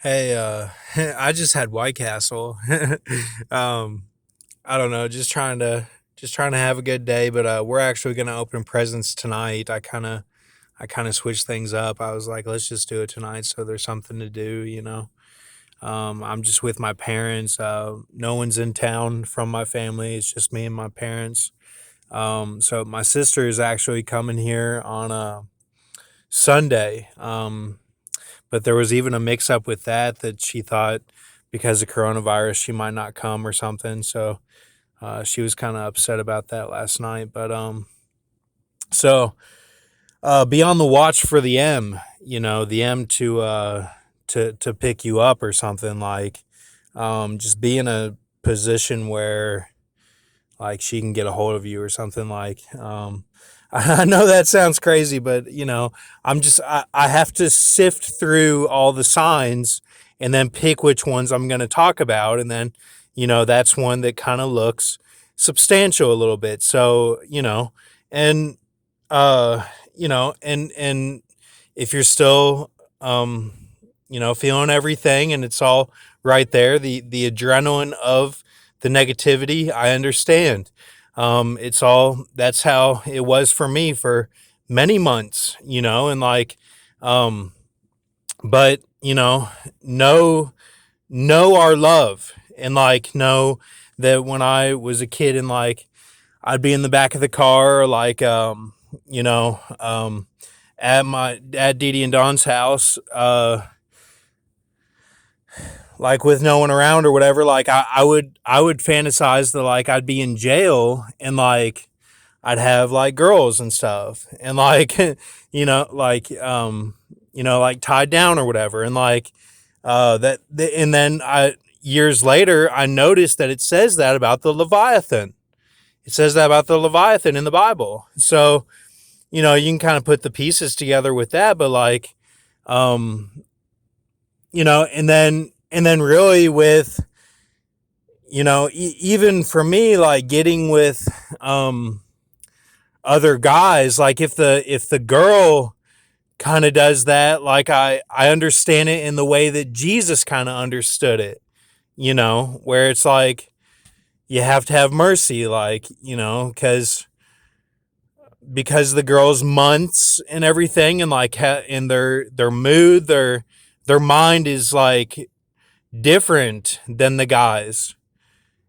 Hey, I just had White Castle. um, I don't know, just trying to have a good day, but we're actually gonna open presents tonight. I kind of switched things up. I was like, let's just do it tonight, so there's something to do. I'm just with my parents. No one's in town from my family. It's just me and my parents. So my sister is actually coming here on a Sunday. But there was even a mix up with that she thought because of coronavirus she might not come or something. So she was kind of upset about that last night. But be on the watch for the M. The M to pick you up or something like. Just be in a position where like she can get a hold of you or something like. I know that sounds crazy, but I have to sift through all the signs and then pick which ones I'm going to talk about, and then that's one that kind of looks substantial a little bit. So and uh, and if you're still feeling everything and it's all right there, the adrenaline of the negativity, I understand. It's all That's how it was for me for many months, and like, um, but know our love, and like know that when I was a kid and like I'd be in the back of the car, like at Dee Dee and Don's house, like with no one around or whatever. Like I would fantasize that like I'd be in jail and like I'd have like girls and stuff and like like tied down or whatever, and like and then I years later I noticed that it says that about the Leviathan. It says that about the Leviathan in the Bible. So you can kind of put the pieces together with that, but like um and then really with even for me, like getting with um other guys, like if the girl kind of does that, like I understand it in the way that Jesus kind of understood it, where it's like you have to have mercy, like because the girl's months and everything, and like in their mood, their mind is like different than the guys,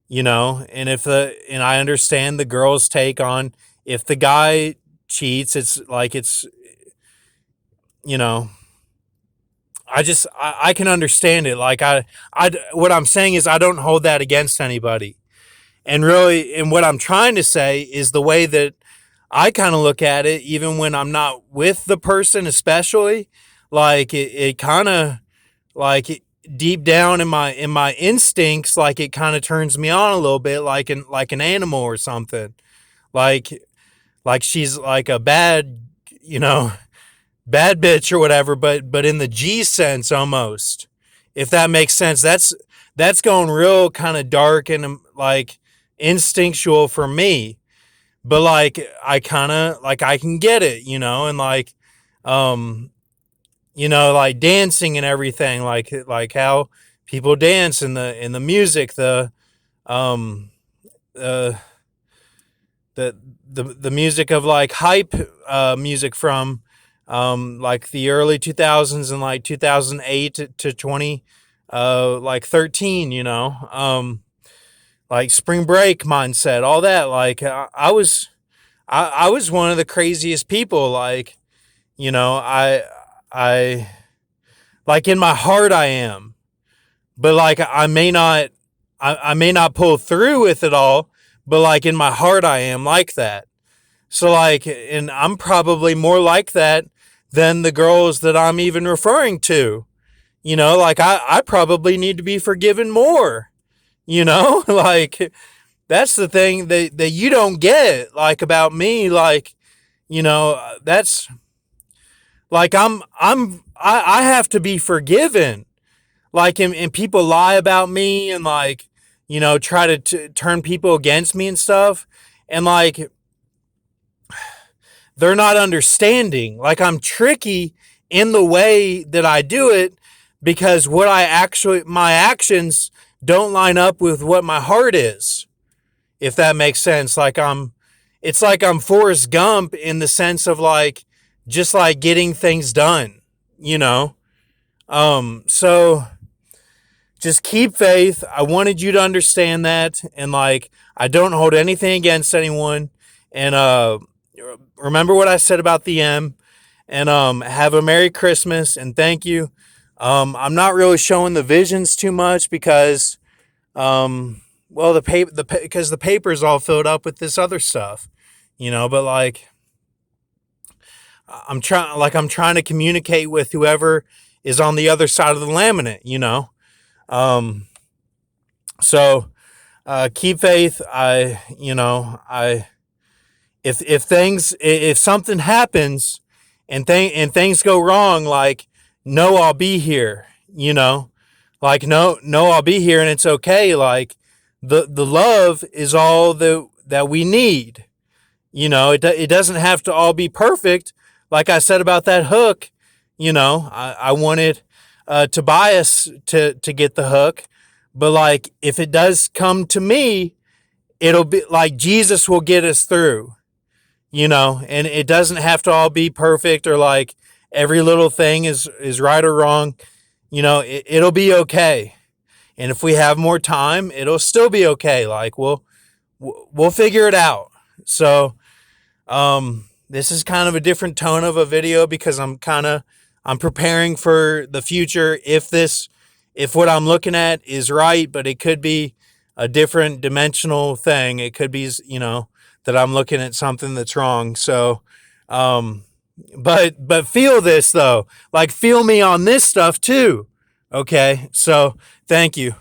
and I understand the girl's take on if the guy cheats, it's like it's you know I can understand it. Like what I'm saying is I don't hold that against anybody. And really, and what I'm trying to say is the way that I kind of look at it, even when I'm not with the person, especially, like it kind of like deep down in my instincts, like it kind of turns me on a little bit, like an animal or something. Like she's like a you know, bad bitch or whatever, but in the G sense almost. If that makes sense. That's going real kind of dark and like instinctual for me. But like I kind of like I can get it, and like um like dancing and everything, like how people dance in the music, um uh the the music of like hype music from like the early 2000s and like 2008 to 20 like 13, like spring break mindset, all that. Like I was one of the craziest people, like I like in my heart I am, but like I may not pull through with it all, but like in my heart I am like that. So like, and I'm probably more like that than the girls that I'm even referring to. Like I probably need to be forgiven more. Like that's the thing that you don't get like about me. Like, that's like I have to be forgiven. Like, and people lie about me and like, try to turn people against me and stuff. And like, they're not understanding. Like I'm tricky in the way that I do it, because my actions don't line up with what my heart is, if that makes sense. It's like I'm Forrest Gump in the sense of like, just like getting things done, you know? So just keep faith. I wanted you to understand that. And like, I don't hold anything against anyone. And, remember what I said about the M, and, have a Merry Christmas and thank you. I'm not really showing the visions too much because, well, because the paper's all filled up with this other stuff, but like, I'm trying to communicate with whoever is on the other side of the laminate. Um, so, keep faith. If something happens and things go wrong, like, no, I'll be here, like, no, I'll be here and it's okay. Like, the love is all that we need. It doesn't have to all be perfect. Like I said about that hook, I wanted Tobias to get the hook, but like, if it does come to me, it'll be like Jesus will get us through, and it doesn't have to all be perfect or like every little thing is right or wrong. It'll be okay. And if we have more time, it'll still be okay. Like, we'll figure it out. So, this is kind of a different tone of a video because I'm preparing for the future. If what I'm looking at is right, but it could be a different dimensional thing. It could be, that I'm looking at something that's wrong. So, but feel this though, like, feel me on this stuff too. Okay. So thank you.